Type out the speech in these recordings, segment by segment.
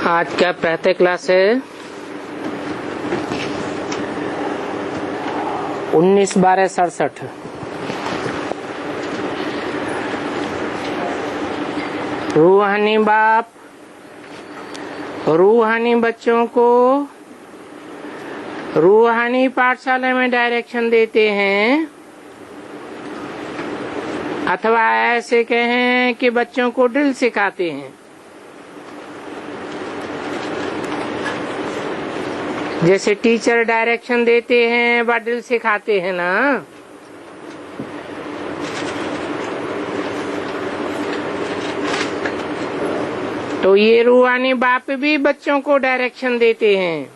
आज का प्रातः क्लास है 19/12/67। रूहानी बाप रूहानी बच्चों को रूहानी पाठशाला में डायरेक्शन देते हैं, अथवा ऐसे कहें कि बच्चों को ड्रिल सिखाते हैं। जैसे टीचर डायरेक्शन देते हैं व ड्रिल सिखाते हैं ना। तो ये रूहानी बाप भी बच्चों को डायरेक्शन देते हैं।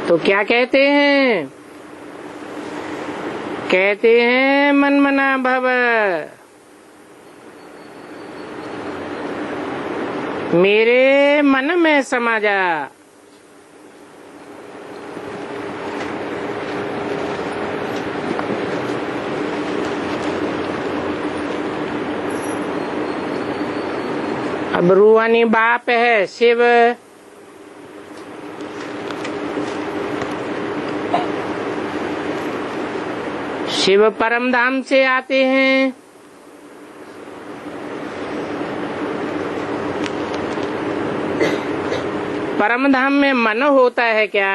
तो क्या कहते हैं? कहते हैं मन मना भव, मेरे मन में समा जा। अब रूहानी बाप है शिव, शिव परम धाम से आते हैं। परम धाम में मन होता है क्या?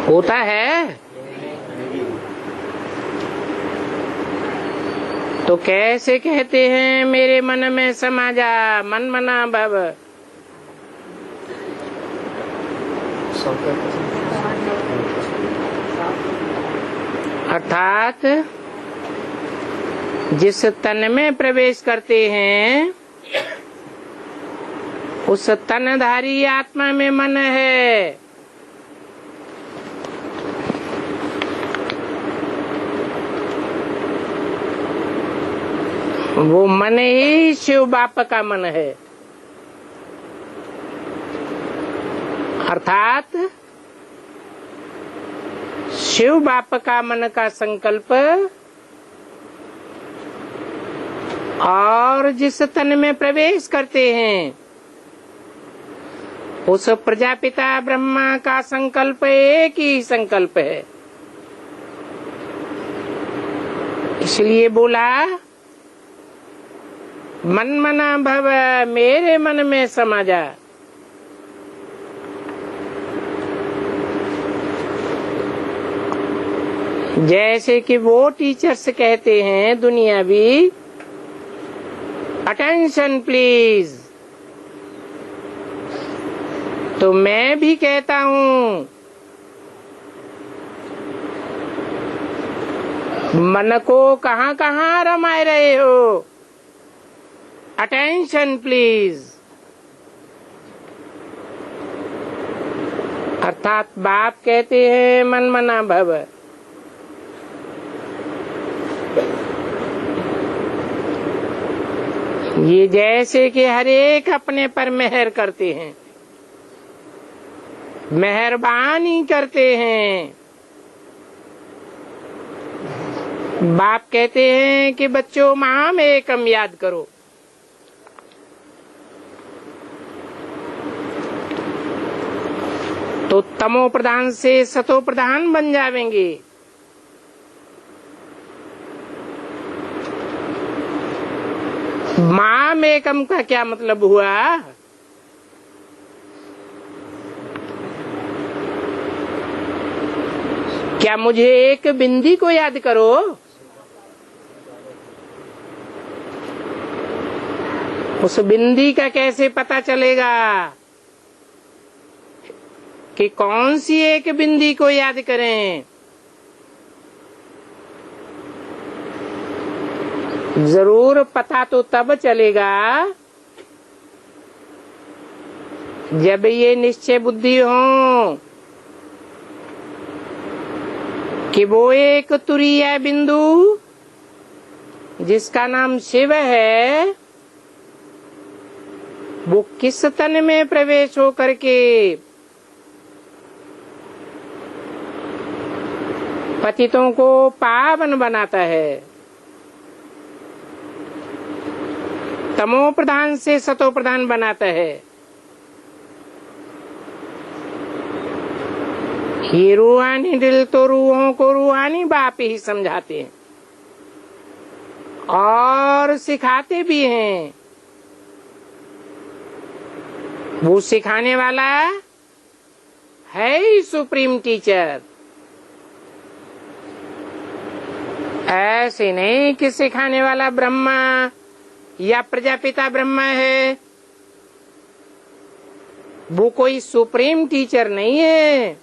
होता है? तो कैसे कहते हैं मेरे मन में समा जा, मन मना भव? अर्थात जिस तन में प्रवेश करते हैं उस तनधारी आत्मा में मन है। वो मन ही शिव बाप का मन है। अर्थात शिव बाप का मन का संकल्प और जिस तन में प्रवेश करते हैं उस प्रजापिता ब्रह्मा का संकल्प एक ही संकल्प है। इसलिए बोला मन मना भव, मेरे मन में समा जा। जैसे कि वो टीचर्स कहते हैं दुनियावी, अटेंशन प्लीज, तो मैं भी कहता हूँ मन को कहाँ कहाँ रमाए रहे हो, अटेंशन प्लीज। अर्थात बाप कहते हैं मन मना भव। ये जैसे कि हर एक अपने पर मेहर करते हैं, मेहरबानी करते हैं। बाप कहते हैं कि बच्चों माम एकम याद करो। तो तमो प्रधान से सतो प्रधान बन जावेंगे। माम एकम का क्या मतलब हुआ? क्या मुझे एक बिंदी को याद करो? उस बिंदी का कैसे पता चलेगा कि कौन सी एक बिंदी को याद करें? जरूर पता तो तब चलेगा जब ये निश्चय बुद्धि हो कि वो एक तुरीय बिंदु जिसका नाम शिव है, वो किस तन में प्रवेश हो करके पतितों को पावन बनाता है। तमो प्रधान से सतो प्रधान बनाता है। ये रूहानी दिल तो रूहों को रूहानी बाप ही समझाते हैं और सिखाते भी हैं। वो सिखाने वाला है ही सुप्रीम टीचर। ऐसे नहीं कि सिखाने वाला ब्रह्मा या प्रजापिता ब्रह्मा है। वो कोई सुप्रीम टीचर नहीं है।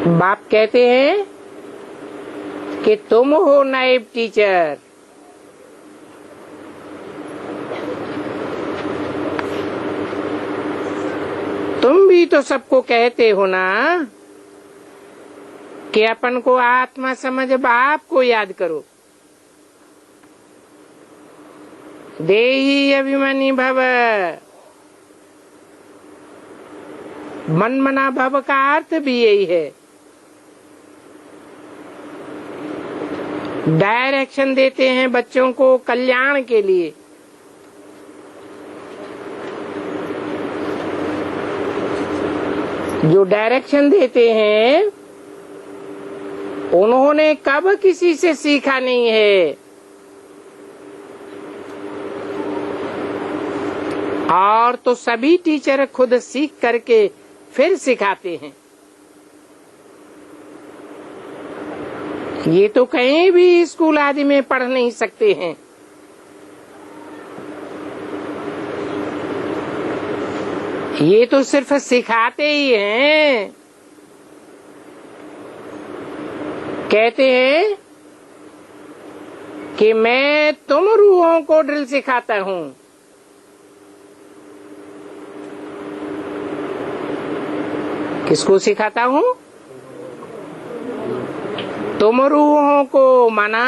बाप कहते हैं कि तुम हो नाइब टीचर। तुम भी तो सबको कहते हो ना कि अपन को आत्मा समझ बाप को याद करो। देही अभिमानी भव, मन मना भव का अर्थ भी यही है। डायरेक्शन देते हैं बच्चों को कल्याण के लिए। जो डायरेक्शन देते हैं उन्होंने कब किसी से सीखा नहीं है और तो सभी टीचर खुद सीख करके फिर सिखाते हैं। ये तो कहीं भी स्कूल आदि में पढ़ नहीं सकते हैं। ये तो सिर्फ सिखाते ही हैं। कहते हैं कि मैं तुम रूहों को ड्रिल सिखाता हूँ। किसको सिखाता हूँ? तुम रूहों को, माना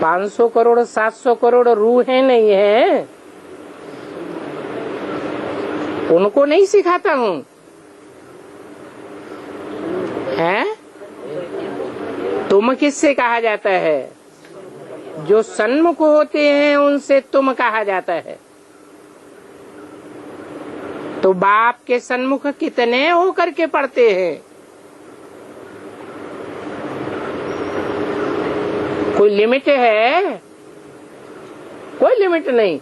500 करोड़ 700 करोड़ रूहें नहीं है, उनको नहीं सिखाता हूँ। है? तुम किससे कहा जाता है? जो सन्मुख होते हैं उनसे तुम कहा जाता है। तो बाप के सन्मुख कितने होकर के पढ़ते हैं? कोई लिमिट है? कोई लिमिट नहीं।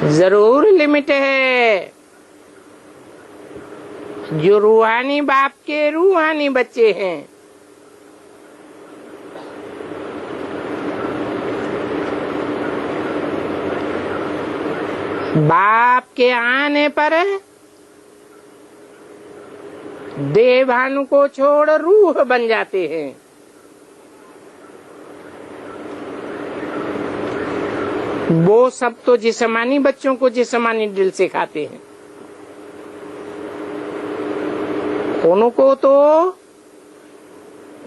जरूर लिमिट है। जो रूहानी बाप के रूहानी बच्चे हैं, बाप के आने पर देह भानु को छोड़ रूह बन जाते हैं। वो सब तो जिस्मानी बच्चों को जिस्मानी ड्रिल सिखाते हैं। उनको तो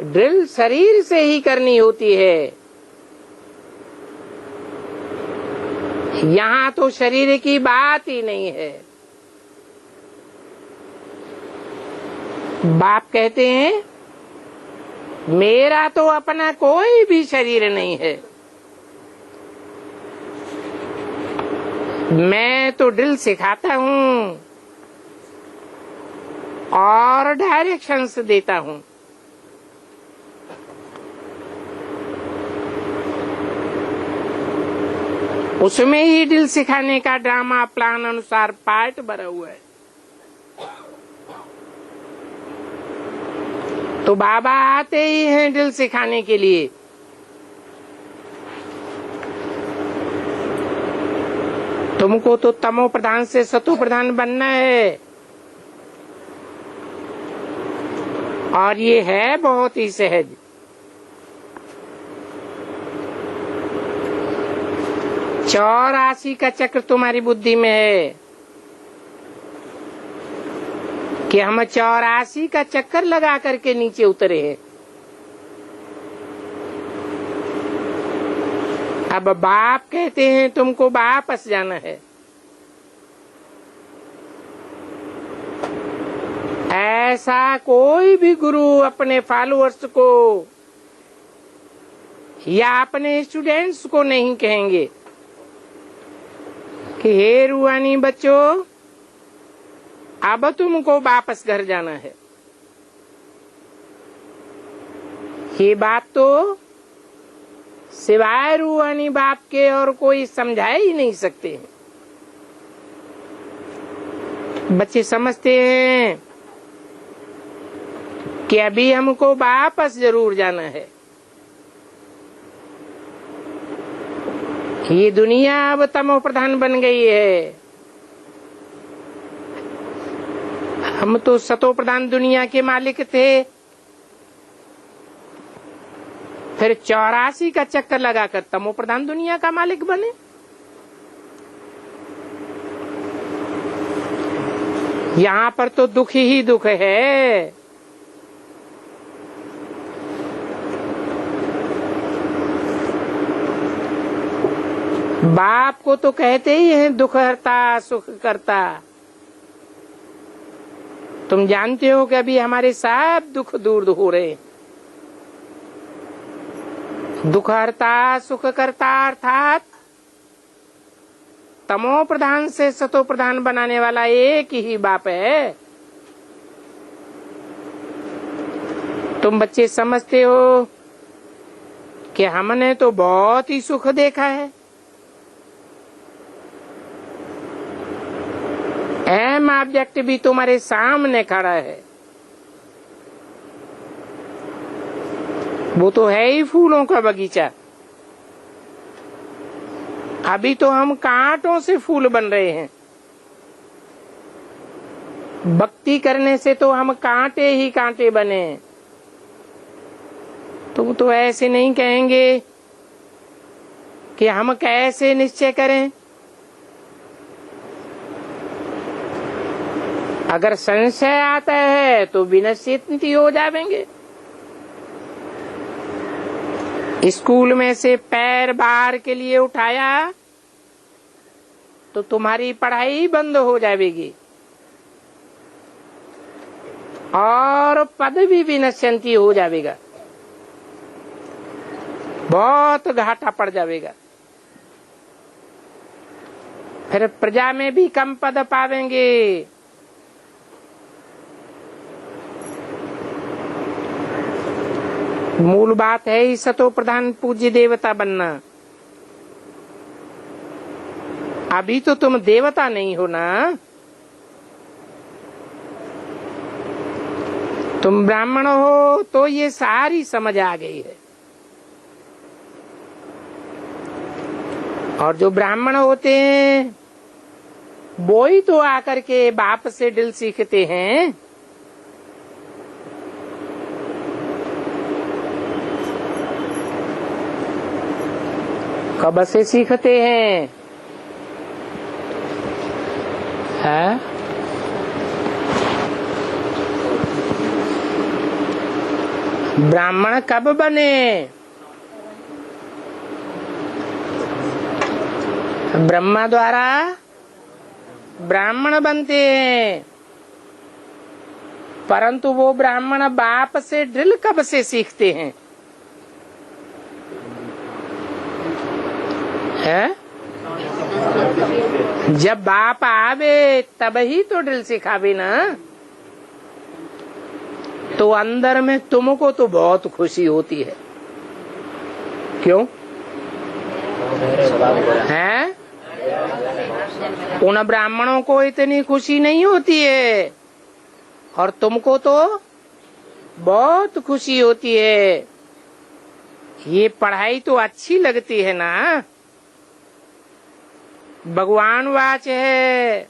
ड्रिल शरीर से ही करनी होती है। यहाँ तो शरीर की बात ही नहीं है। बाप कहते हैं मेरा तो अपना कोई भी शरीर नहीं है। मैं तो ड्रिल सिखाता हूँ और डायरेक्शंस देता हूँ। उसमें ही ड्रिल सिखाने का ड्रामा प्लान अनुसार पार्ट भरा हुआ है। तो बाबा आते ही हैं ड्रिल सिखाने के लिए। तुमको तो तमो प्रधान से सतो प्रधान बनना है और ये है बहुत ही सहज। 84 का चक्र तुम्हारी बुद्धि में है कि हम 84 का चक्कर लगा करके नीचे उतरे हैं। अब बाप कहते हैं तुमको वापस जाना है। ऐसा कोई भी गुरु अपने फॉलोअर्स को या अपने स्टूडेंट्स को नहीं कहेंगे कि हे रूहानी बच्चों, अब तुमको वापस घर जाना है। ये बात तो सिवाय रूहानी बाप के और कोई समझा ही नहीं सकते। बच्चे समझते हैं कि अभी हमको वापस जरूर जाना है। ये दुनिया अब तमो प्रधान बन गई है। हम तो सतो प्रधान दुनिया के मालिक थे, फिर 84 का चक्कर लगाकर तमो प्रधान दुनिया का मालिक बने। यहाँ पर तो दुख ही दुख है। बाप को तो कहते ही हैं दुख हरता सुख करता। तुम जानते हो कि अभी हमारे सब दुख दूर हो रहे। दुख हरता सुख करता अर्थात तमो प्रधान से सतो प्रधान बनाने वाला एक ही बाप है। तुम बच्चे समझते हो कि हमने तो बहुत ही सुख देखा है। एम ऑब्जेक्ट भी तुम्हारे सामने खड़ा है। वो तो है ही फूलों का बगीचा। अभी तो हम कांटों से फूल बन रहे हैं। भक्ति करने से तो हम कांटे ही कांटे बने। तुम तो ऐसे नहीं कहेंगे कि हम कैसे निश्चय करें। अगर संशय आता है तो विनश्चित हो जाएंगे। स्कूल में से पैर बाहर के लिए उठाया तो तुम्हारी पढ़ाई बंद हो जाएगी और पद भी विनश्यंती हो जाएगा। बहुत घाटा पड़ जाएगा। फिर प्रजा में भी कम पद पावेंगे। मूल बात है ही सतो प्रधान पूज्य देवता बनना। अभी तो तुम देवता नहीं हो ना, तुम ब्राह्मण हो। तो ये सारी समझ आ गई है। और जो ब्राह्मण होते हैं वो ही तो आकर के बाप से दिल सीखते हैं। कब से सीखते हैं? ब्राह्मण कब बने? ब्रह्मा द्वारा ब्राह्मण बनते हैं। परंतु वो ब्राह्मण बाप से ड्रिल कब से सीखते हैं? जब बाप आवे तब ही तो ड्रिल सिखावे ना। तो अंदर में तुमको तो बहुत खुशी होती है। क्यों है? उन ब्राह्मणों को इतनी खुशी नहीं होती है और तुमको तो बहुत खुशी होती है। ये पढ़ाई तो अच्छी लगती है ना। भगवान वाच है,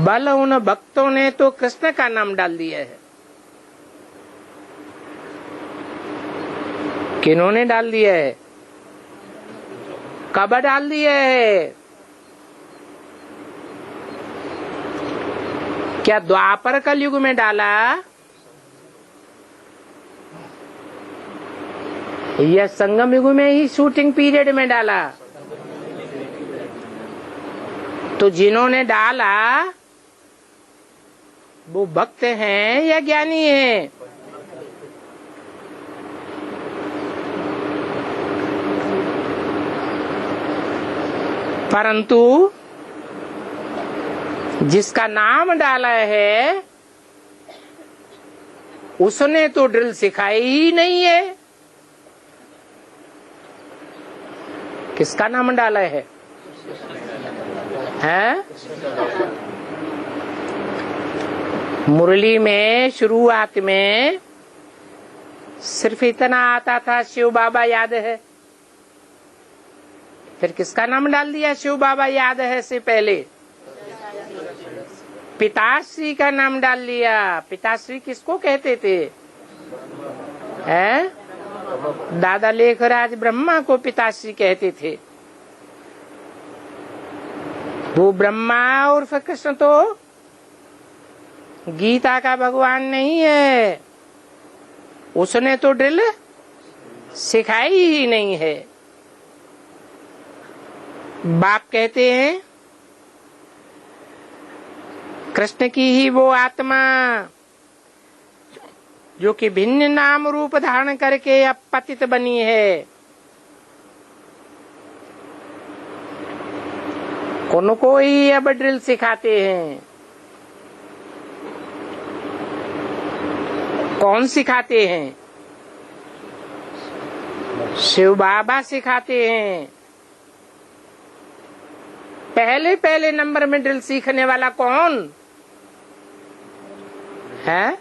बल उन भक्तों ने तो कृष्ण का नाम डाल दिया है। किन्होंने डाल दिया है? कब डाल दिया है? क्या द्वापर कलयुग में डाला? यह संगम युग में ही शूटिंग पीरियड में डाला। तो जिन्होंने डाला वो भक्त हैं या ज्ञानी हैं? परंतु जिसका नाम डाला है उसने तो ड्रिल सिखाई ही नहीं है। किसका नाम डाला है? हैं? मुरली में शुरुआत में सिर्फ इतना आता था, शिव बाबा याद है। फिर किसका नाम डाल दिया शिव बाबा याद है से पहले? पिताश्री का नाम डाल लिया। पिताश्री किसको कहते थे? हैं? दादा लेखराज ब्रह्मा को पिताश्री कहते थे। वो ब्रह्मा और कृष्ण तो गीता का भगवान नहीं है, उसने तो ड्रिल सिखाई ही नहीं है। बाप कहते हैं कृष्ण की ही वो आत्मा जो कि भिन्न नाम रूप धारण करके अब पतित बनी है, उनको ही अब ड्रिल सिखाते हैं। कौन सिखाते हैं? शिव बाबा सिखाते हैं। पहले पहले नंबर में ड्रिल सीखने वाला कौन है?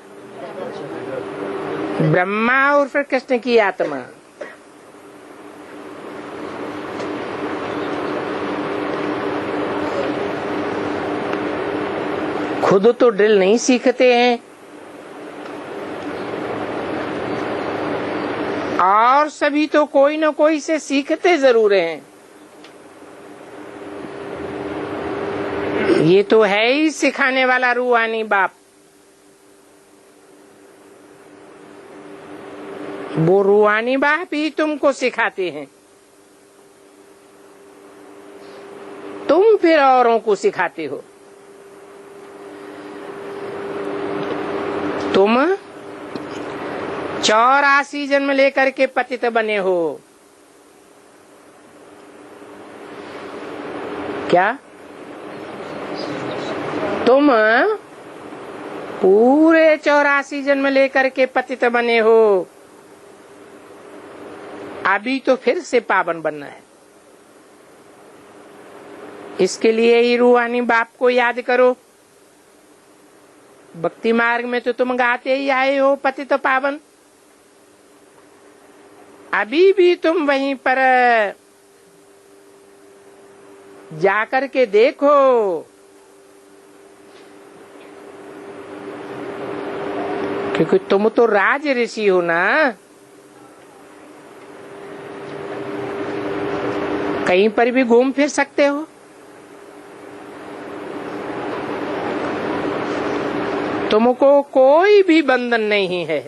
ब्रह्मा और फिर कृष्ण की आत्मा। खुद तो ड्रिल नहीं सीखते हैं और सभी तो कोई न कोई से सीखते जरूर हैं। ये तो है ही सिखाने वाला रूहानी बाप। वो रूहानी बाप ही तुमको सिखाते हैं, तुम फिर औरों को सिखाते हो। तुम 84 जन्म लेकर के पतित बने हो। क्या तुम पूरे 84 जन्म लेकर के पतित बने हो? अभी तो फिर से पावन बनना है। इसके लिए ही रूहानी बाप को याद करो। भक्ति मार्ग में तो तुम गाते ही आए हो पतित पावन। अभी भी तुम वहीं पर जाकर के देखो। क्योंकि तुम तो राज ऋषि हो ना, कहीं पर भी घूम फिर सकते हो। तुमको कोई भी बंधन नहीं है।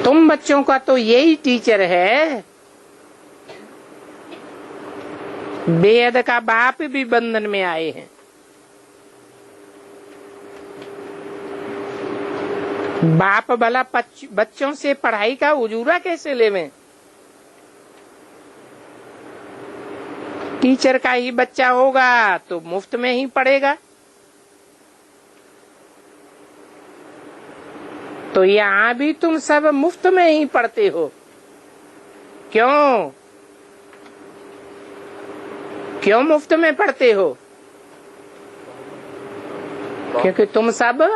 तुम बच्चों का तो यही टीचर है। बेहद का बाप भी बंधन में आए हैं। बाप भला बच्चों से पढ़ाई का उजूरा कैसे लेवें? टीचर का ही बच्चा होगा तो मुफ्त में ही पढ़ेगा। तो यहाँ भी तुम सब मुफ्त में ही पढ़ते हो। क्यों? क्यों मुफ्त में पढ़ते हो? क्योंकि तुम सब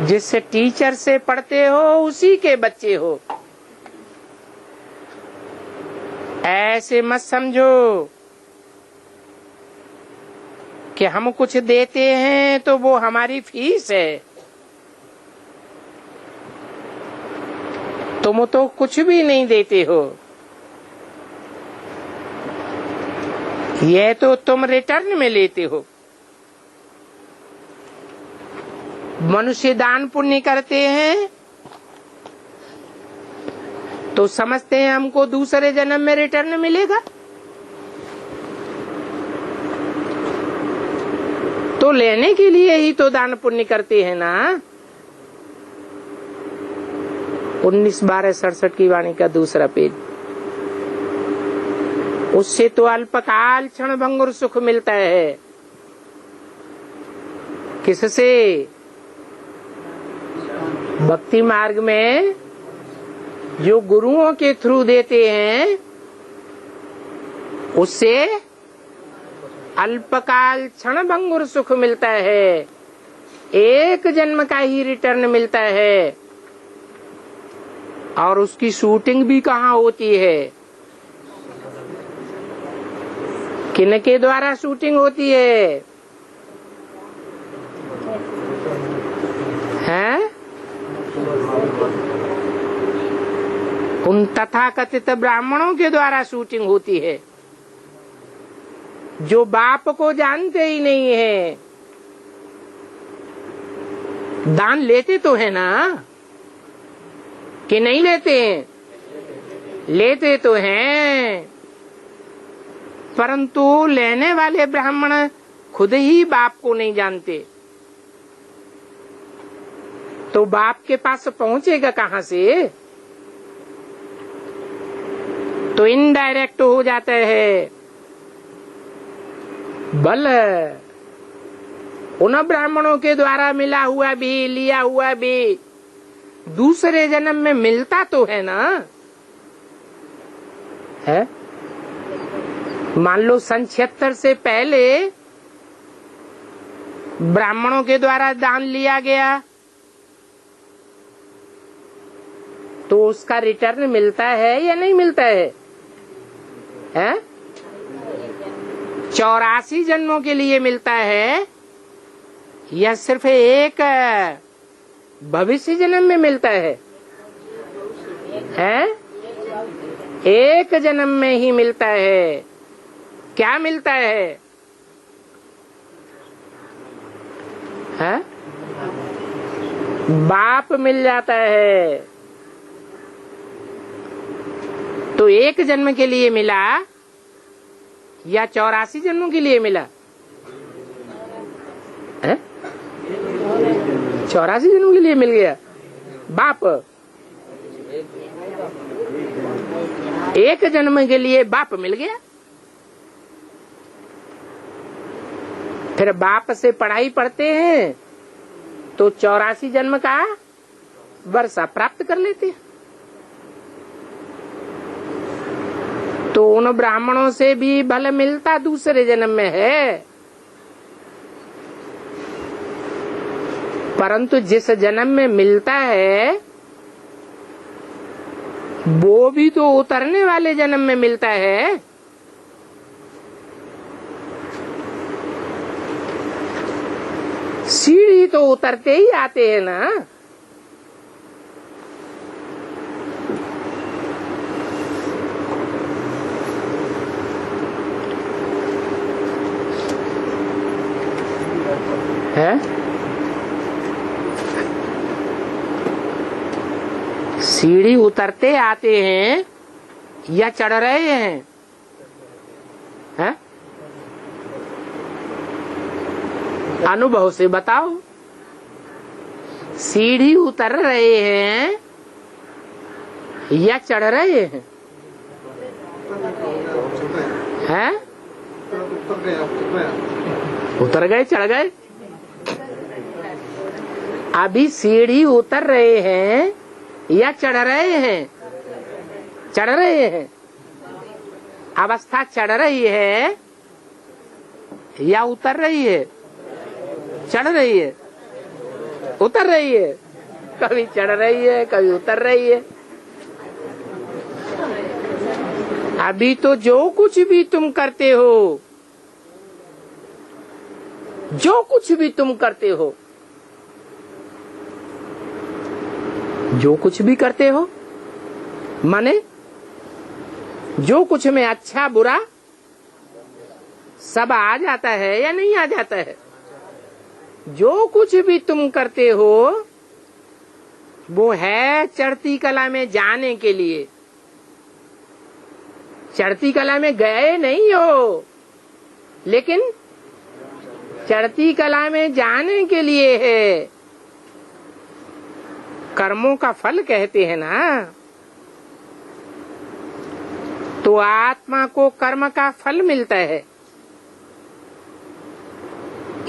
जिस टीचर से पढ़ते हो उसी के बच्चे हो। ऐसे मत समझो कि हम कुछ देते हैं तो वो हमारी फीस है। तुम तो कुछ भी नहीं देते हो, ये तो तुम रिटर्न में लेते हो। मनुष्य दान पुण्य करते हैं तो समझते हैं हमको दूसरे जन्म में रिटर्न मिलेगा, तो लेने के लिए ही तो दान पुण्य करते हैं ना। 19/12/67 की वाणी का दूसरा पेज। उससे तो अल्पकाल क्षण भंगुर सुख मिलता है। किससे? भक्ति मार्ग में जो गुरुओं के थ्रू देते हैं उससे अल्पकाल क्षण भंगुर सुख मिलता है, एक जन्म का ही रिटर्न मिलता है। और उसकी शूटिंग भी कहाँ होती है? किनके द्वारा शूटिंग होती है? हैं? उन तथाकथित ब्राह्मणों के द्वारा शूटिंग होती है जो बाप को जानते ही नहीं है। दान लेते तो है ना कि नहीं लेते हैं? लेते तो हैं, परंतु लेने वाले ब्राह्मण खुद ही बाप को नहीं जानते, तो बाप के पास पहुंचेगा कहां से? तो इनडायरेक्ट हो जाता है। बल उन ब्राह्मणों के द्वारा मिला हुआ भी, लिया हुआ भी दूसरे जन्म में मिलता तो है ना। है? मान लो सन 76 से पहले ब्राह्मणों के द्वारा दान लिया गया तो उसका रिटर्न मिलता है या नहीं मिलता है? 84 जन्मों के लिए मिलता है या सिर्फ एक भविष्य जन्म में मिलता है? एक जन्म में ही मिलता है। क्या मिलता है? बाप मिल जाता है। तो एक जन्म के लिए मिला या 84 जन्मों के लिए मिला? 84 जन्मों के लिए मिल गया बाप। एक जन्म के लिए बाप मिल गया, फिर बाप से पढ़ाई पढ़ते हैं तो 84 जन्म का वर्षा प्राप्त कर लेते हैं। तो उन ब्राह्मणों से भी बल मिलता दूसरे जन्म में है, परंतु जिस जन्म में मिलता है वो भी तो उतरने वाले जन्म में मिलता है। सीढ़ी तो उतरते ही आते हैं ना। है? सीढ़ी उतरते आते हैं या चढ़ रहे हैं? है? अनुभव से बताओ। सीढ़ी उतर रहे हैं या चढ़ रहे हैं? हैं? उतर गए, चढ़ गए? अभी सीढ़ी उतर रहे हैं या चढ़ रहे हैं? चढ़ रहे हैं। अवस्था चढ़ रही है या उतर रही है? चढ़ रही है, उतर रही है। कभी चढ़ रही है, कभी उतर रही है। अभी तो जो कुछ भी तुम करते हो, जो कुछ भी तुम करते हो, जो कुछ भी करते हो माने जो कुछ में अच्छा बुरा सब आ जाता है या नहीं आ जाता है? जो कुछ भी तुम करते हो वो है चढ़ती कला में जाने के लिए। चढ़ती कला में गए नहीं हो, लेकिन चढ़ती कला में जाने के लिए है। कर्मों का फल कहते हैं ना, तो आत्मा को कर्म का फल मिलता है।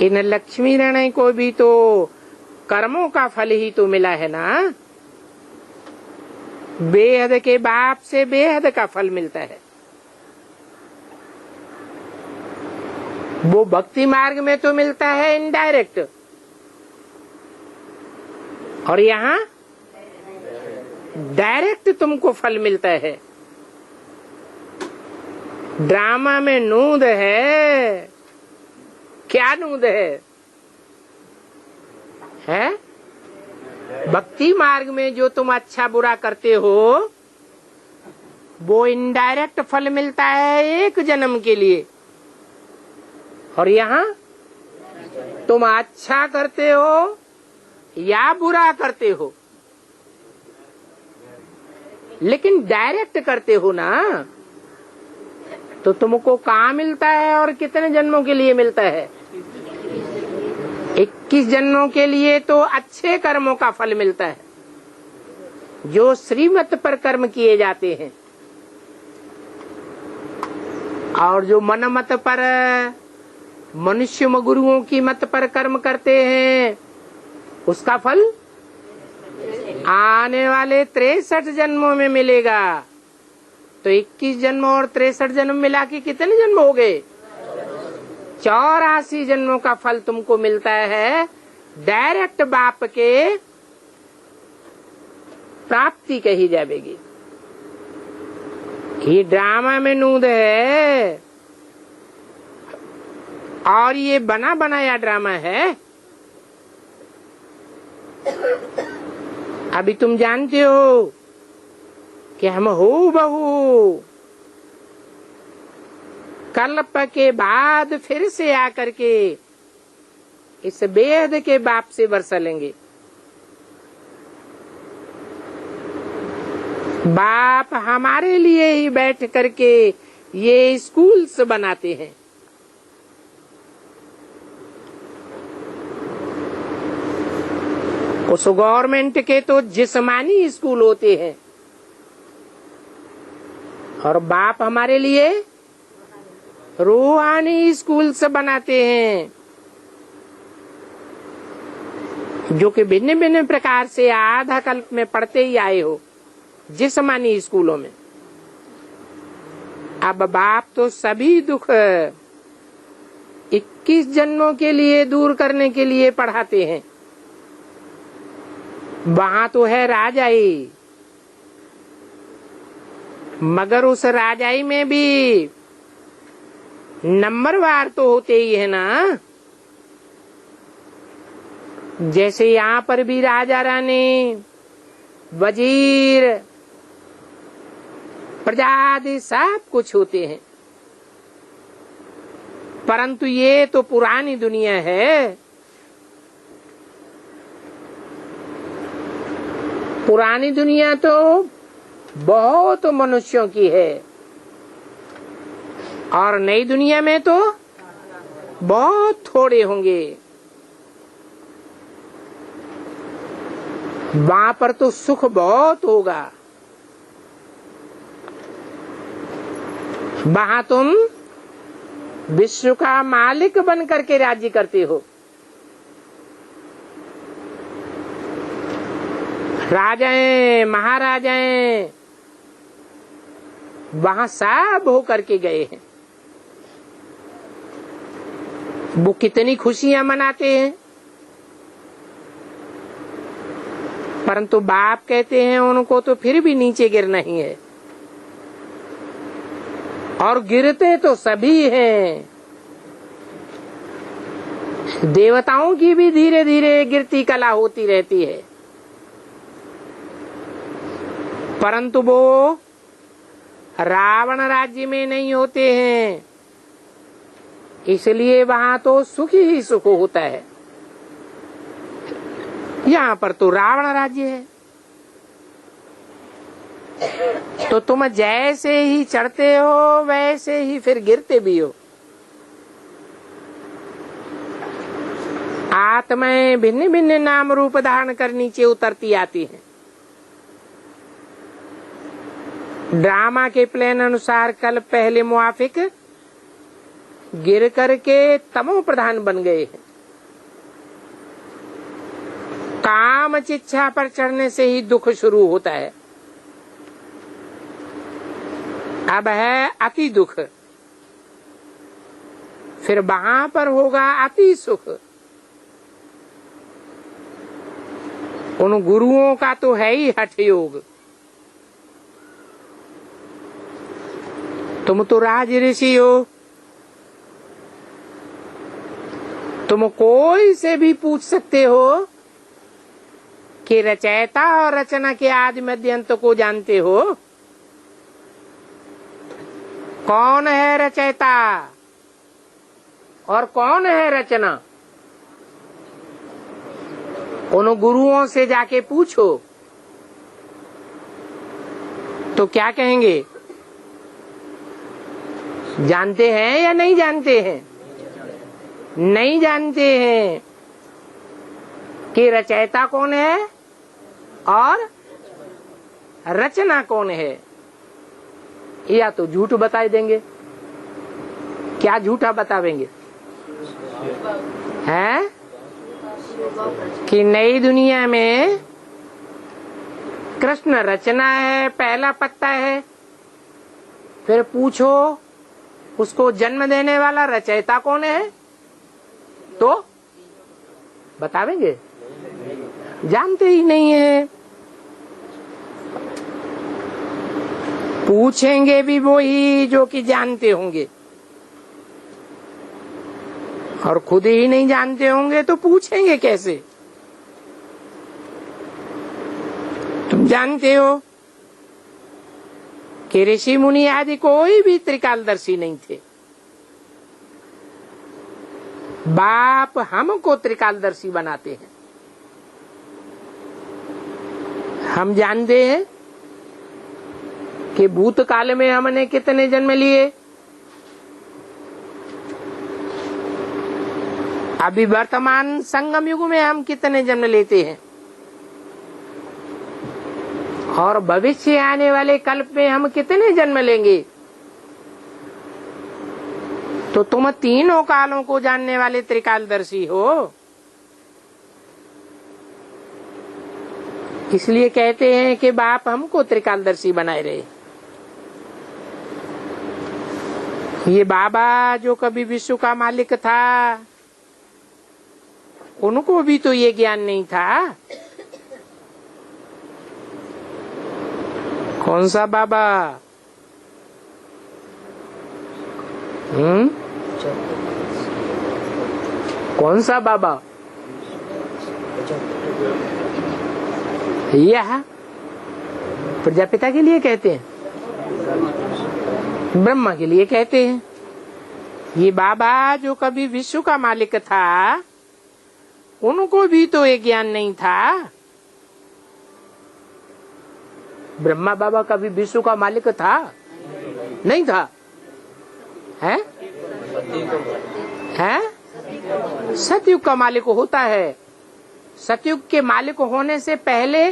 इन लक्ष्मी नारायण को भी तो कर्मों का फल ही तो मिला है ना। बेहद के बाप से बेहद का फल मिलता है। वो भक्ति मार्ग में तो मिलता है इनडायरेक्ट, और यहाँ डायरेक्ट तुमको फल मिलता है। ड्रामा में नूद है, क्या नूद है? भक्ति मार्ग में जो तुम अच्छा बुरा करते हो वो इनडायरेक्ट फल मिलता है एक जन्म के लिए, और यहाँ तुम अच्छा करते हो या बुरा करते हो, लेकिन डायरेक्ट करते हो ना, तो तुमको कहाँ मिलता है और कितने जन्मों के लिए मिलता है? 21 जन्मों के लिए तो अच्छे कर्मों का फल मिलता है, जो श्रीमत पर कर्म किए जाते हैं, और जो मन मत पर, मनुष्य गुरुओं की मत पर कर्म करते हैं, उसका फल आने वाले 63 जन्मों में मिलेगा। तो 21 जन्म और 63 जन्म मिला के कितने जन्म हो गए? 84 जन्मों का फल तुमको मिलता है डायरेक्ट बाप के प्राप्ति कही जाएगी। ये ड्रामा में नूद है, और ये बना बनाया ड्रामा है। अभी तुम जानते हो कि हम हो बहू कल्प के बाद फिर से आकर के इस बेहद के बाप से वर्षा लेंगे। बाप हमारे लिए ही बैठ करके ये स्कूल्स बनाते हैं। उस गवर्नमेंट के तो जिस्मानी स्कूल होते हैं, और बाप हमारे लिए रूहानी स्कूल्स बनाते हैं, जो कि भिन्न भिन्न प्रकार से आधा कल्प में पढ़ते ही आए हो जिस्मानी स्कूलों में। अब बाप तो सभी दुख 21 जन्मों के लिए दूर करने के लिए पढ़ाते हैं। वहां तो है राजाई, मगर उस राजाई में भी नंबरवार तो होते ही है ना। जैसे यहाँ पर भी राजा रानी, वजीर, प्रजा आदि सब कुछ होते हैं, परंतु ये तो पुरानी दुनिया है। पुरानी दुनिया तो बहुत मनुष्यों की है, और नई दुनिया में तो बहुत थोड़े होंगे। वहां पर तो सुख बहुत होगा। वहां तुम विश्व का मालिक बन करके राज्य करते हो। राजाएं, महाराजाएं वहां सब हो करके गए हैं। वो कितनी खुशियां मनाते हैं, परंतु बाप कहते हैं उनको तो फिर भी नीचे गिरना ही है, और गिरते तो सभी हैं। देवताओं की भी धीरे धीरे गिरती कला होती रहती है, परंतु वो रावण राज्य में नहीं होते हैं, इसलिए वहां तो सुख ही सुख होता है। यहाँ पर तो रावण राज्य है। तो तुम जैसे ही चढ़ते हो वैसे ही फिर गिरते भी हो। आत्माएं भिन्न भिन्न नाम रूप धारण कर नीचे उतरती आती हैं। ड्रामा के प्लान अनुसार कल पहले मुआफिक गिर करके तमो प्रधान बन गए हैं। काम चिच्छा पर चढ़ने से ही दुख शुरू होता है। अब है अति दुख, फिर वहां पर होगा अति सुख। उन गुरुओं का तो है ही हठ योग। तुम तो राज ऋषि हो, तुम कोई से भी पूछ सकते हो कि रचयिता और रचना के आदि मध्य अंत को जानते हो? कौन है रचयिता और कौन है रचना? उन गुरुओं से जाके पूछो तो क्या कहेंगे? जानते हैं या नहीं जानते हैं? नहीं जानते हैं कि रचयिता कौन है और रचना कौन है। या तो झूठ बता देंगे। क्या झूठा बतावेंगे? हैं कि नई दुनिया में कृष्ण रचना है, पहला पत्ता है। फिर पूछो उसको जन्म देने वाला रचयिता कौन है, तो बतावेंगे? जानते ही नहीं है। पूछेंगे भी वो ही जो कि जानते होंगे, और खुद ही नहीं जानते होंगे तो पूछेंगे कैसे? तुम जानते हो कि ऋषि मुनि आदि कोई भी त्रिकालदर्शी नहीं थे। बाप हमको त्रिकालदर्शी बनाते हैं। हम जानते हैं कि भूतकाल में हमने कितने जन्म लिए, अभी वर्तमान संगम युग में हम कितने जन्म लेते हैं, और भविष्य आने वाले कल्प में हम कितने जन्म लेंगे। तो तुम तीनों कालों को जानने वाले त्रिकालदर्शी हो। इसलिए कहते हैं कि बाप हमको त्रिकालदर्शी बनाए रहे। ये बाबा जो कभी विश्व का मालिक था, उनको भी तो ये ज्ञान नहीं था। कौन सा बाबा? कौन सा बाबा? यह प्रजापिता के लिए कहते हैं, ब्रह्मा के लिए कहते हैं। ये बाबा जो कभी विश्व का मालिक था, उनको भी तो ये ज्ञान नहीं था। ब्रह्मा बाबा कभी विश्व का मालिक था? नहीं था। है? सतयुग का मालिक होता है। सतयुग के मालिक होने से पहले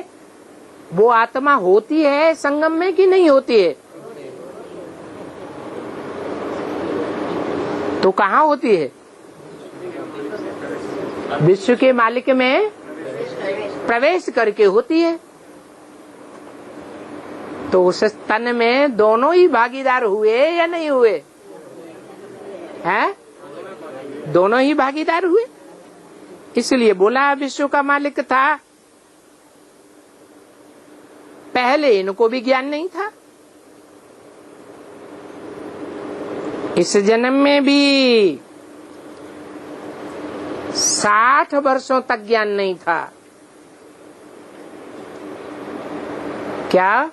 वो आत्मा होती है संगम में कि नहीं होती है? तो कहाँ होती है? विश्व के मालिक में प्रवेश करके होती है। तो उस तन में दोनों ही भागीदार हुए या नहीं हुए? हैं? दोनों ही भागीदार हुए। इसलिए बोला विश्व का मालिक था। पहले इनको भी ज्ञान नहीं था। इस जन्म में भी 60 वर्षों तक ज्ञान नहीं था। क्या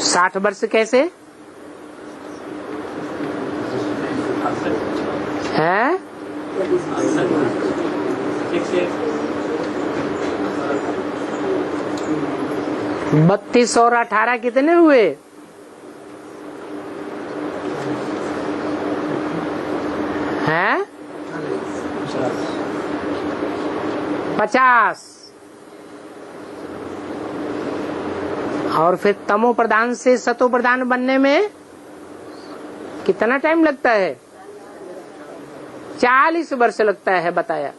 60 वर्ष कैसे है? बत्तीस और 18 कितने हुए? हैं? 50। और फिर तमो प्रधान से सतो प्रधान बनने में कितना टाइम लगता है? 40 वर्ष लगता है बताया।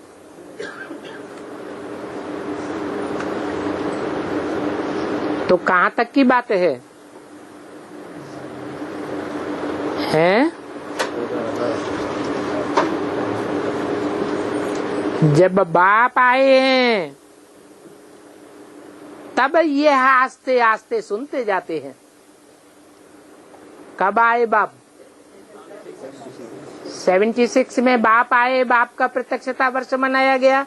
तो कहां तक की बात है? हैं? जब बाप आए हैं तब ये आस्ते आस्ते सुनते जाते हैं। कब आए बाप? 76 में बाप आए, बाप का प्रत्यक्षता वर्ष मनाया गया।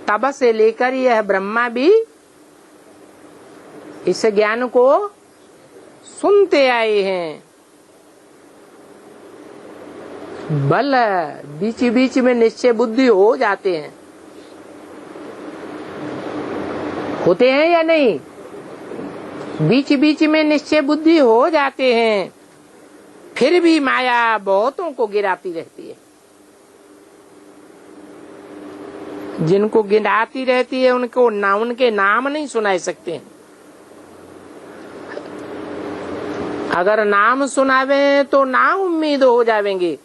तब से लेकर यह ब्रह्मा भी इस ज्ञान को सुनते आए हैं। बल बीच बीच में निश्चय बुद्धि हो जाते हैं, होते हैं या नहीं? बीच बीच में निश्चय बुद्धि हो जाते हैं, फिर भी माया बहुतों को गिराती रहती है। जिनको गिराती रहती है उनको उनके नाम नहीं सुनाए सकते हैं। अगर नाम सुनावे तो ना उम्मीद हो जाएंगे।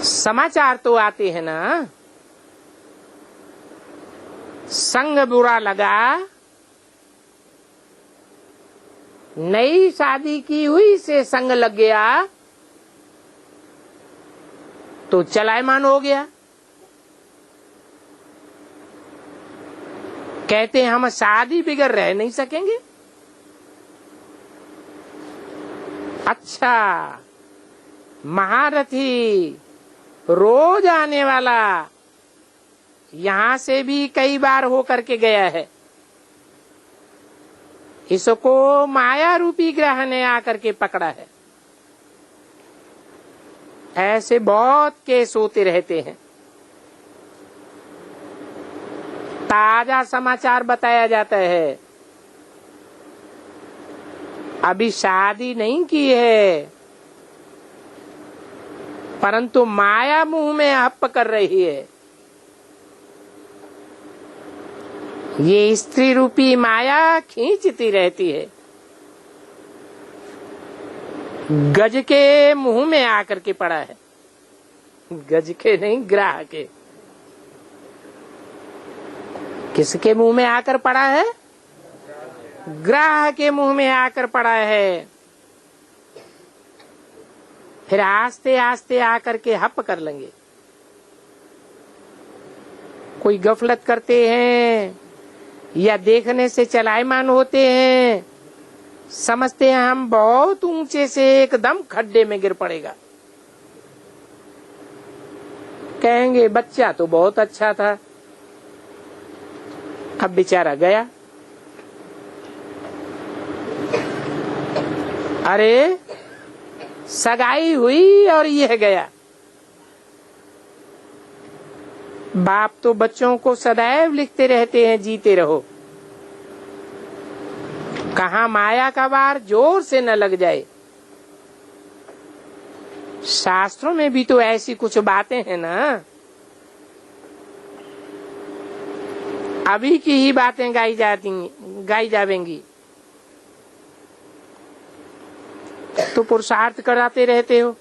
समाचार तो आते हैं ना, संग बुरा लगा, नई शादी की हुई से संग लग गया तो चलायमान हो गया। कहते हैं हम शादी बिगड़ रह नहीं सकेंगे। अच्छा, महारथी रोज आने वाला यहां से भी कई बार हो करके गया है। इसको माया रूपी ग्रह ने आकर के पकड़ा है। ऐसे बहुत केस होते रहते हैं। ताजा समाचार बताया जाता है। अभी शादी नहीं की है परंतु माया मुंह में हप कर रही है। ये स्त्री रूपी माया खींचती रहती है। गज के मुंह में आकर के पड़ा है। गज के नहीं, ग्राह के। किसके मुंह में आकर पड़ा है? ग्राह के मुंह में आकर पड़ा है। फिर आस्ते आस्ते आकर के हप कर लेंगे। कोई गफलत करते हैं या देखने से चलायमान होते हैं, समझते हैं हम बहुत ऊंचे से एकदम खड्डे में गिर पड़ेगा। कहेंगे बच्चा तो बहुत अच्छा था, अब बेचारा गया। अरे सगाई हुई और यह गया। बाप तो बच्चों को सदैव लिखते रहते हैं, जीते रहो। कहाँ माया का वार जोर से न लग जाए। शास्त्रों में भी तो ऐसी कुछ बातें हैं ना। अभी की ही बातें गाई जावेंगी तो पुरुषार्थ कराते रहते हो।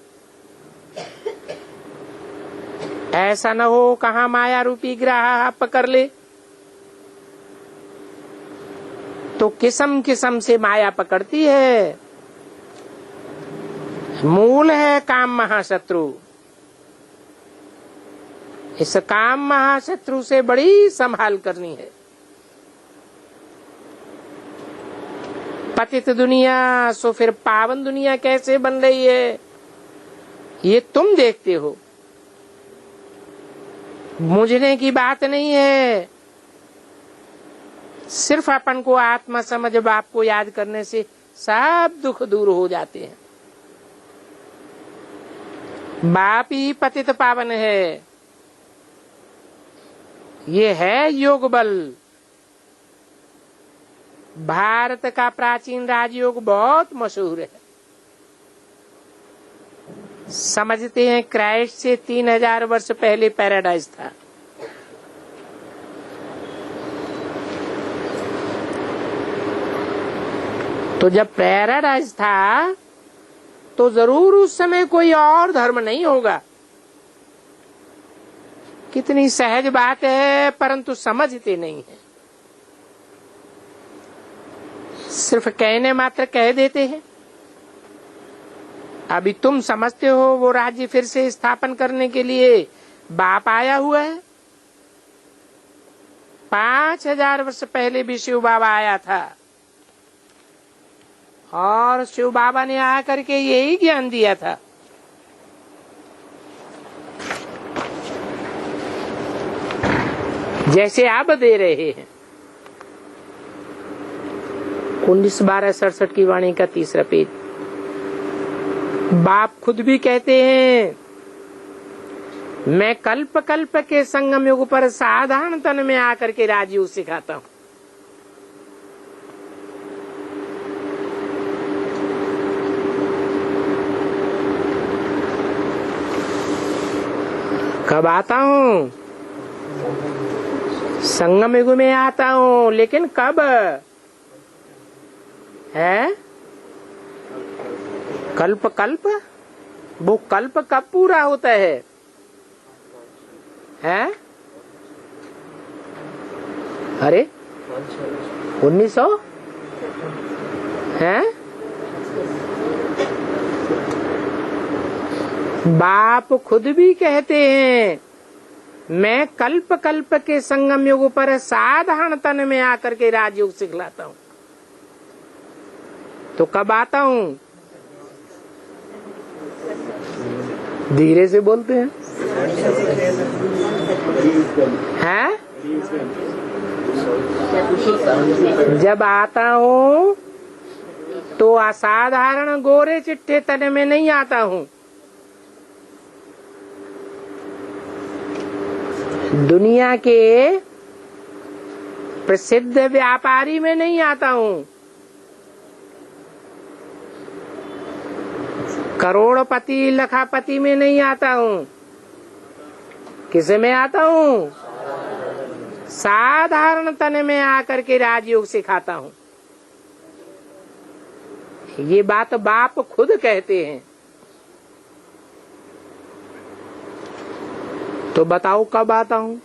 ऐसा न हो कहाँ माया रूपी ग्रह पकड़ ले तो किस्म किस्म से माया पकड़ती है। मूल है काम महाशत्रु। इस काम महाशत्रु से बड़ी संभाल करनी है। पतित दुनिया सो फिर पावन दुनिया कैसे बन रही है ये तुम देखते हो। मुझने की बात नहीं है। सिर्फ अपन को आत्मा समझ बाप को याद करने से सब दुख दूर हो जाते हैं। बाप ही पतित पावन है। ये है योग बल। भारत का प्राचीन राजयोग बहुत मशहूर है। समझते हैं क्राइस्ट से 3000 वर्ष पहले पैराडाइज था। तो जब पैराडाइज था तो जरूर उस समय कोई और धर्म नहीं होगा। कितनी सहज बात है, परंतु समझते नहीं है। सिर्फ कहने मात्र कह देते हैं। अभी तुम समझते हो वो राज्य फिर से स्थापन करने के लिए बाप आया हुआ है। 5000 वर्ष पहले भी शिव बाबा आया था और शिव बाबा ने आकर के यही ज्ञान दिया था। जैसे आप दे रहे हैं। 19/12/67 की वाणी का 3रा पेज। बाप खुद भी कहते हैं, मैं कल्प कल्प के संगम युग पर साधारण तन में आकर के राजयोग सिखाता हूं। कब आता हूं? संगम युग में आता हूं, लेकिन कब है? कल्प कल्प। वो कल्प कब पूरा होता है? हैं? अरे 1900 हैं? बाप खुद भी कहते हैं, मैं कल्प कल्प के संगम युग पर साधारण तन में आकर के राजयोग सिखलाता हूं। तो कब आता हूं? धीरे से बोलते हैं। हैं? जब आता हूं तो असाधारण गोरे चिट्टे तन में नहीं आता हूं। दुनिया के प्रसिद्ध व्यापारी में नहीं आता हूं। करोड़पति लखापति में नहीं आता हूं। किस में आता हूं? साधारण तन में आकर के राजयोग सिखाता हूं। ये बात बाप खुद कहते हैं। तो बताओ कब आता हूं?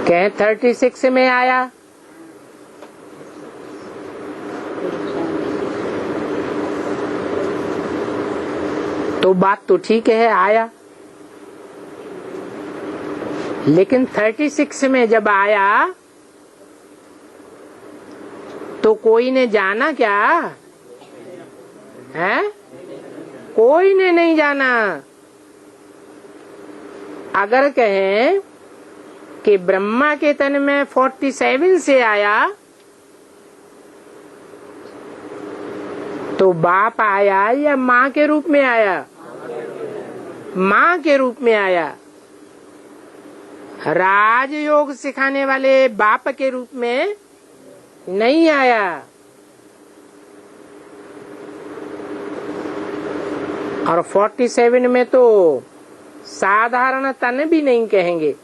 कहें 36 में आया। तो बात तो ठीक है, आया। लेकिन 36 में जब आया तो कोई ने जाना क्या है? कोई ने नहीं जाना। अगर कहें कि ब्रह्मा के तन में 47 से आया तो बाप आया या माँ के रूप में आया? माँ के रूप में आया। राजयोग सिखाने वाले बाप के रूप में नहीं आया। और 47 में तो साधारण तन भी नहीं कहेंगे,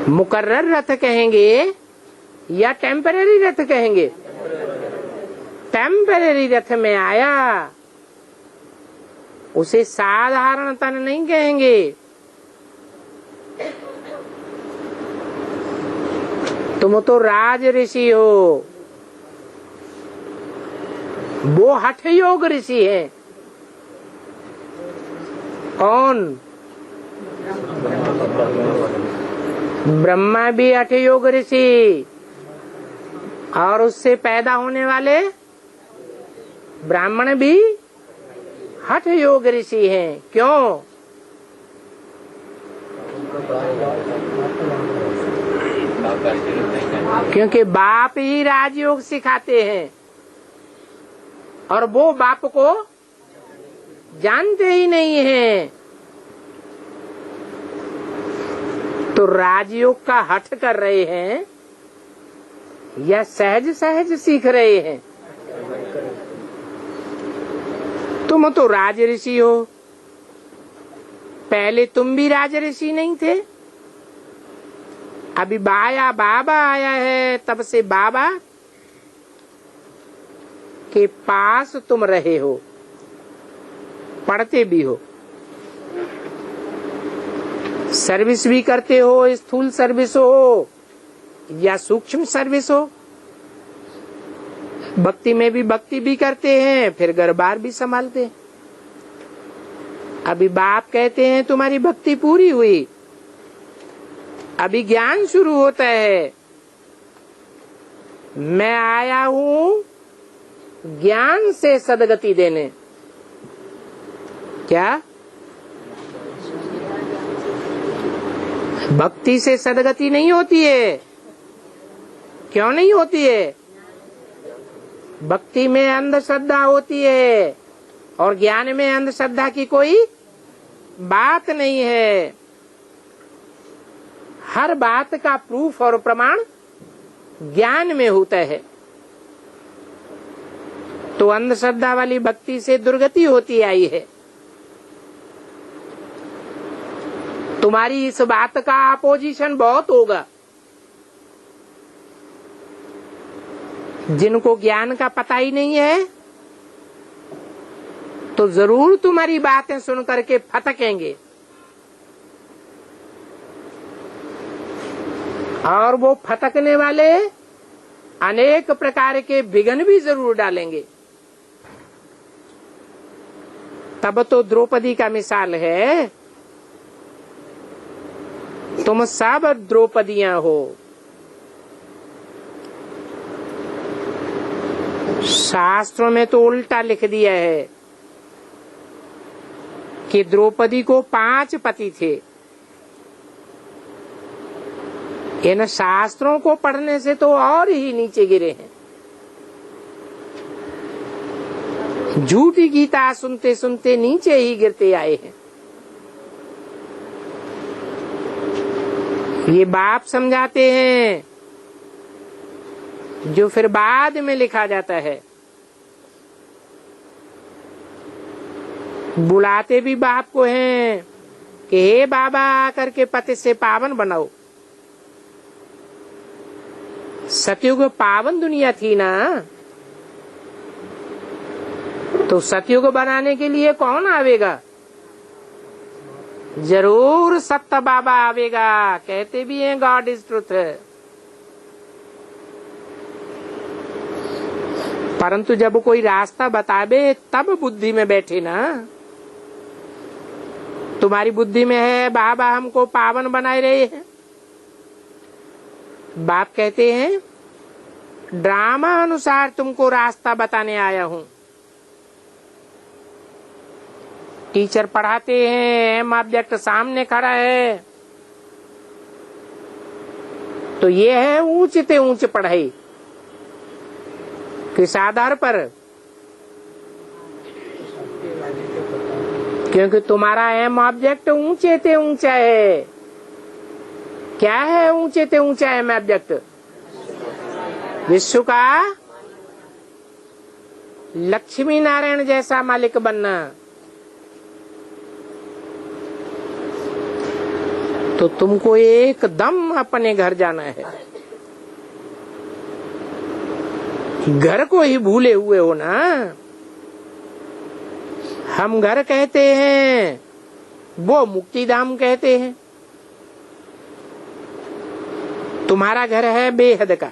मुकर्रर रथ कहेंगे या टेम्पररी रथ कहेंगे? टेम्पररी रथ में आया, उसे साधारण तन नहीं कहेंगे। तुम तो राज ऋषि हो, वो हठ योग ऋषि है। कौन? ब्रह्मा भी हठ योग ऋषि और उससे पैदा होने वाले ब्राह्मण भी हठ योग ऋषि हैं। क्यों? क्योंकि बाप ही राजयोग सिखाते हैं और वो बाप को जानते ही नहीं हैं। तो राजयोग का हठ कर रहे हैं या सहज सहज सीख रहे हैं? तुम तो राज ऋषि हो, पहले तुम भी राज ऋषि नहीं थे। अभी बाबा आया है, तब से बाबा के पास तुम रहे हो, पढ़ते भी हो, सर्विस भी करते हो, स्थूल सर्विस हो या सूक्ष्म सर्विस हो। भक्ति में भी भक्ति भी करते हैं, फिर घर बार भी संभालते हैं। अभी बाप कहते हैं तुम्हारी भक्ति पूरी हुई, अभी ज्ञान शुरू होता है। मैं आया हूँ ज्ञान से सदगति देने। क्या भक्ति से सदगति नहीं होती है? क्यों नहीं होती है? भक्ति में अंधश्रद्धा होती है और ज्ञान में अंधश्रद्धा की कोई बात नहीं है। हर बात का प्रूफ और प्रमाण ज्ञान में होता है। तो अंधश्रद्धा वाली भक्ति से दुर्गति होती आई है। तुम्हारी इस बात का अपोजिशन बहुत होगा। जिनको ज्ञान का पता ही नहीं है तो जरूर तुम्हारी बातें सुन करके फटकेंगे और वो फटकने वाले अनेक प्रकार के विघ्न भी जरूर डालेंगे। तब तो द्रौपदी का मिसाल है, तुम सब द्रौपदियां हो। शास्त्रों में तो उल्टा लिख दिया है कि द्रौपदी को 5 पति थे। इन शास्त्रों को पढ़ने से तो और ही नीचे गिरे हैं। झूठी गीता सुनते सुनते नीचे ही गिरते आए हैं। ये बाप समझाते हैं जो फिर बाद में लिखा जाता है। बुलाते भी बाप को हैं कि हे बाबा आकर के पति से पावन बनाओ। सतयुग पावन दुनिया थी ना, तो सतयुग बनाने के लिए कौन आवेगा? जरूर सत्य बाबा आवेगा। कहते भी हैं गॉड इज ट्रुथ। परंतु जब कोई रास्ता बतावे तब बुद्धि में बैठे ना। तुम्हारी बुद्धि में है बाबा हमको पावन बनाए रहे हैं। बाप कहते हैं ड्रामा अनुसार तुमको रास्ता बताने आया हूँ। टीचर पढ़ाते हैं, एम ऑब्जेक्ट सामने खड़ा है, तो ये है ऊंचते ऊंच पढ़ाई। किस आधार पर? क्योंकि तुम्हारा एम ऑब्जेक्ट ऊंचे ते ऊंचा है। क्या है ऊंचे ते ऊंचा एम ऑब्जेक्ट? विश्व का लक्ष्मी नारायण जैसा मालिक बनना। तो तुमको एकदम अपने घर जाना है। घर को ही भूले हुए हो ना। हम घर कहते हैं, वो मुक्ति धाम कहते हैं। तुम्हारा घर है बेहद का।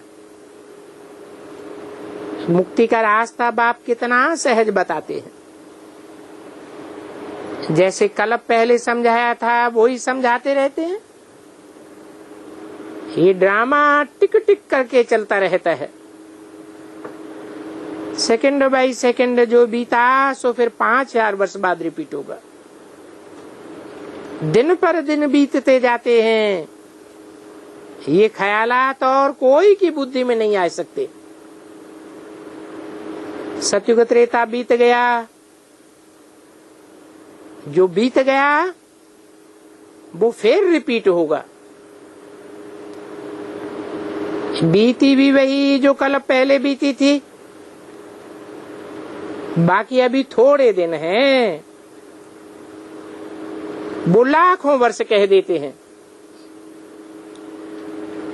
मुक्ति का रास्ता बाप कितना सहज बताते हैं। जैसे कल पहले समझाया था वही समझाते रहते हैं। ये ड्रामा टिक टिक करके चलता रहता है। सेकंड बाई सेकंड जो बीता सो फिर 5000 वर्ष बाद रिपीट होगा। दिन पर दिन बीतते जाते हैं। ये ख्यालात और कोई की बुद्धि में नहीं आ सकते। सतयुग त्रेता बीत गया, जो बीत गया वो फिर रिपीट होगा। बीती भी वही जो कल पहले बीती थी, बाकी अभी थोड़े दिन हैं, वो लाखों वर्ष कह देते हैं।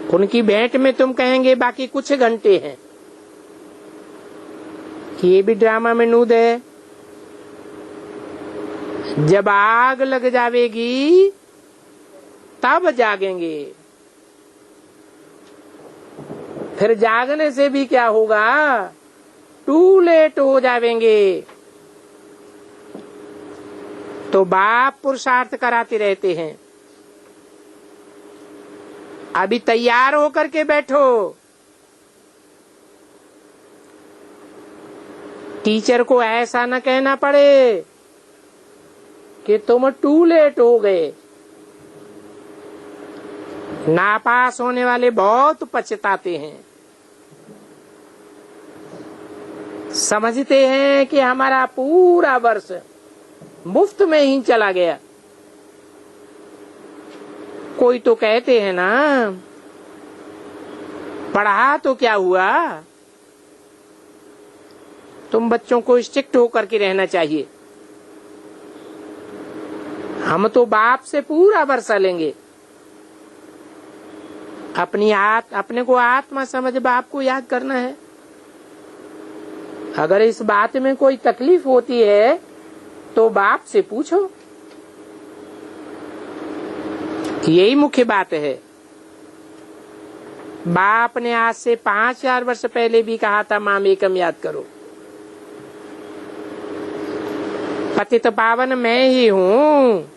उनकी भेंट में तुम कहेंगे बाकी कुछ घंटे हैं, कि ये भी ड्रामा में नूद है। जब आग लग जावेगी तब जागेंगे, फिर जागने से भी क्या होगा, टू लेट हो जावेंगे। तो बाप पुरुषार्थ कराते रहते हैं, अभी तैयार होकर के बैठो। टीचर को ऐसा न कहना पड़े कि तुम टू लेट हो गए। नापास होने वाले बहुत पछताते हैं, समझते हैं कि हमारा पूरा वर्ष मुफ्त में ही चला गया। कोई तो कहते हैं ना, पढ़ा तो क्या हुआ। तुम बच्चों को स्ट्रिक्ट होकर के रहना चाहिए। हम तो बाप से पूरा वर्षा लेंगे। अपने को आत्मा समझ बाप को याद करना है। अगर इस बात में कोई तकलीफ होती है तो बाप से पूछो। यही मुख्य बात है। बाप ने आज से 5000 वर्ष पहले भी कहा था, माम एकम याद करो। पतित पावन मैं ही हूँ।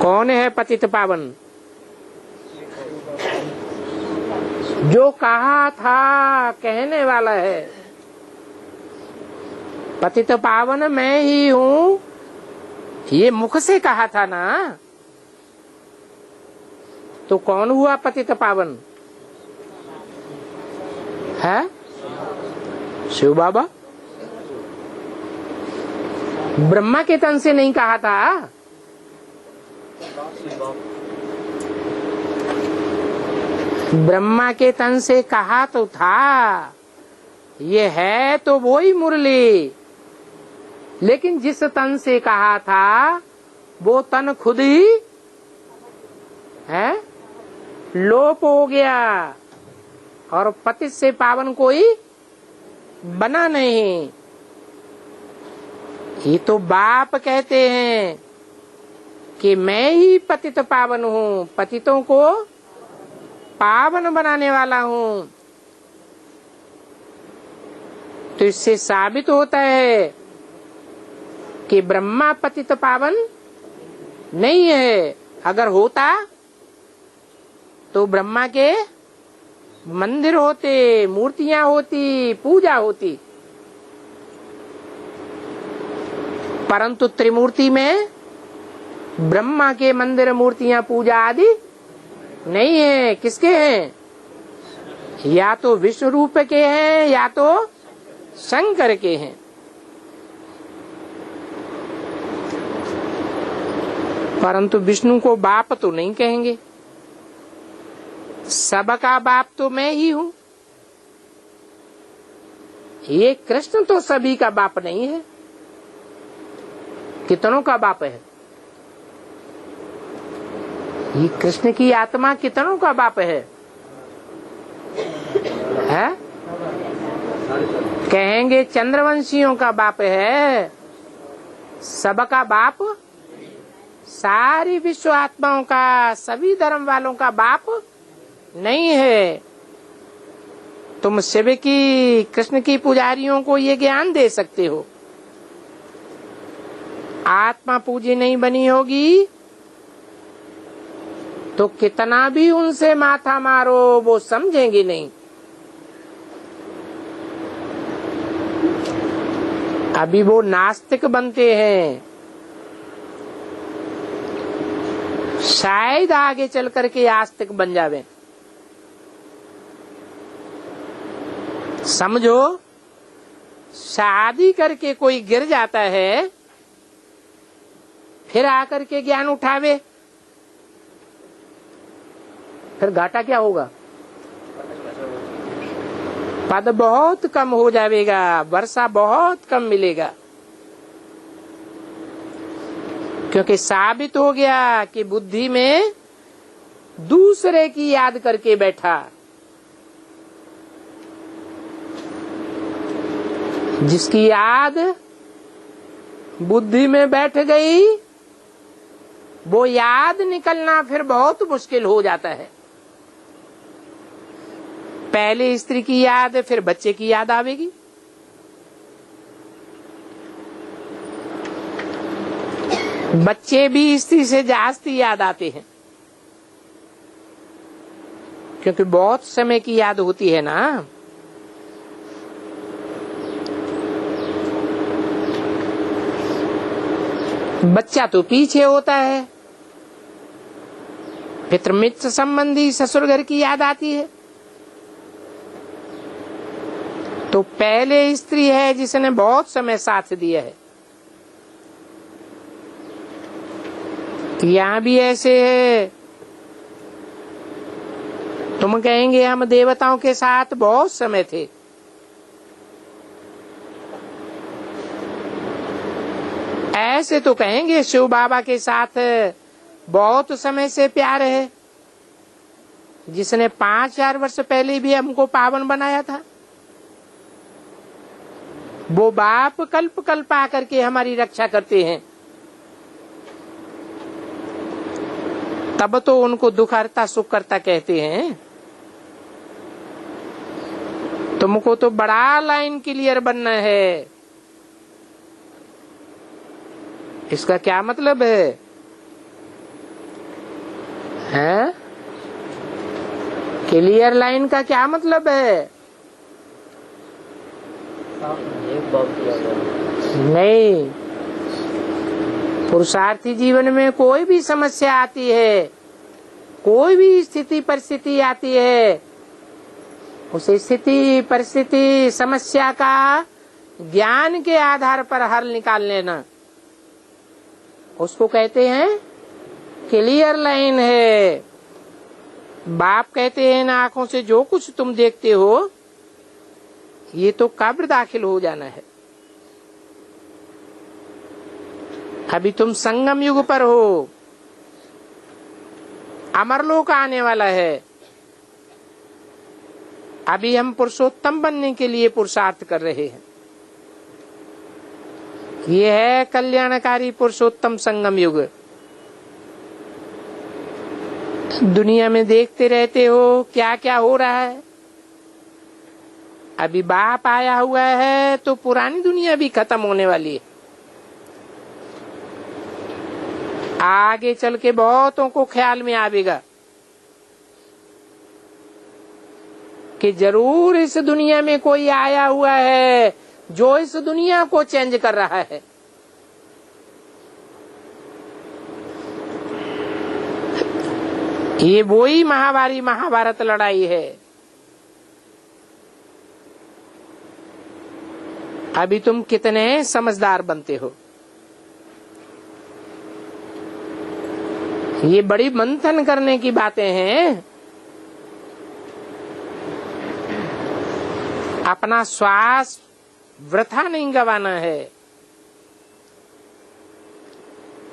कौन है पतित पावन? जो कहा था, कहने वाला है। पतित पावन मैं ही हूँ, ये मुख से कहा था ना। तो कौन हुआ पतित पावन? है शिव बाबा। ब्रह्मा के तन से नहीं कहा था। ब्रह्मा के तन से कहा तो था। ये है तो वो ही मुरली, लेकिन जिस तन से कहा था वो तन खुद ही है लोप हो गया, और पतित से पावन कोई बना नहीं। ये तो बाप कहते हैं कि मैं ही पतित पावन हूँ, पतितों को पावन बनाने वाला हूँ। तो इससे साबित होता है कि ब्रह्मा पतित पावन नहीं है। अगर होता तो ब्रह्मा के मंदिर होते, मूर्तियां होती, पूजा होती। परंतु त्रिमूर्ति में ब्रह्मा के मंदिर, मूर्तियां, पूजा आदि नहीं है। किसके हैं? या तो विष्णु रूप के हैं या तो शंकर के हैं। परंतु विष्णु को बाप तो नहीं कहेंगे। सबका बाप तो मैं ही हूँ। ये कृष्ण तो सभी का बाप नहीं है। कितनों का बाप है? ये कृष्ण की आत्मा कितनों का बाप है? कहेंगे चंद्रवंशियों का बाप है। सबका बाप, सारी विश्व आत्माओं का, सभी धर्म वालों का बाप नहीं है। तुम शिव की, कृष्ण की पुजारियों को ये ज्ञान दे सकते हो। आत्मा पूजी नहीं बनी होगी तो कितना भी उनसे माथा मारो वो समझेंगे नहीं। अभी वो नास्तिक बनते हैं। शायद आगे चल करके आस्तिक बन जावे। समझो, शादी करके कोई गिर जाता है, फिर आकर के ज्ञान उठावे, फिर घाटा क्या होगा? पद बहुत कम हो जाएगा, वर्षा बहुत कम मिलेगा, क्योंकि साबित हो गया कि बुद्धि में दूसरे की याद करके बैठा। जिसकी याद बुद्धि में बैठ गई, वो याद निकलना फिर बहुत मुश्किल हो जाता है। पहले स्त्री की याद, फिर बच्चे की याद आवेगी। बच्चे भी स्त्री से जास्ती याद आते हैं, क्योंकि बहुत समय की याद होती है ना। बच्चा तो पीछे होता है, पितृमित्र संबंधी ससुर घर की याद आती है। तो पहले स्त्री है जिसने बहुत समय साथ दिया है। यहाँ भी ऐसे है, तुम कहेंगे हम देवताओं के साथ बहुत समय थे। ऐसे तो कहेंगे शिव बाबा के साथ बहुत समय से प्यार है, जिसने 5000 वर्ष पहले भी हमको पावन बनाया था। वो बाप कल्प कल्प आकर के हमारी रक्षा करते हैं, तब तो उनको दुख हरता सुख करता कहते हैं। तुमको तो बड़ा लाइन क्लियर बनना है। इसका क्या मतलब है? हैं? क्लियर लाइन का क्या मतलब है? नहीं, पुरुषार्थी जीवन में कोई भी समस्या आती है, कोई भी स्थिति परिस्थिति आती है, उस स्थिति परिस्थिति समस्या का ज्ञान के आधार पर हल निकाल लेना, उसको कहते हैं क्लियर लाइन है। बाप कहते हैं ना, आंखों से जो कुछ तुम देखते हो ये तो कब्र दाखिल हो जाना है। अभी तुम संगम युग पर हो, अमरलोक आने वाला है। अभी हम पुरुषोत्तम बनने के लिए पुरुषार्थ कर रहे हैं। ये है कल्याणकारी पुरुषोत्तम संगम युग। दुनिया में देखते रहते हो क्या क्या हो रहा है। अभी बाप आया हुआ है तो पुरानी दुनिया भी खत्म होने वाली है। आगे चल के बहुतों को ख्याल में आवेगा कि जरूर इस दुनिया में कोई आया हुआ है जो इस दुनिया को चेंज कर रहा है। ये वही महाभारी महाभारत लड़ाई है। अभी तुम कितने समझदार बनते हो। ये बड़ी मंथन करने की बातें हैं। अपना श्वास वृथा नहीं गंवाना है।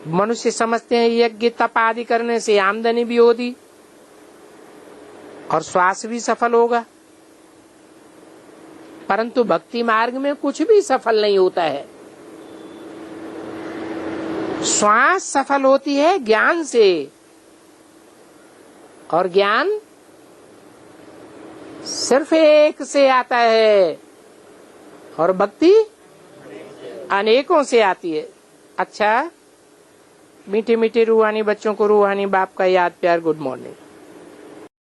मनुष्य समझते हैं यज्ञ तप आदि करने से आमदनी भी होगी और श्वास भी सफल होगा, परंतु भक्ति मार्ग में कुछ भी सफल नहीं होता है। श्वास सफल होती है ज्ञान से, और ज्ञान सिर्फ एक से आता है और भक्ति अनेकों से आती है। अच्छा, मीठे मीठे रूहानी बच्चों को रूहानी बाप का याद प्यार। Good morning.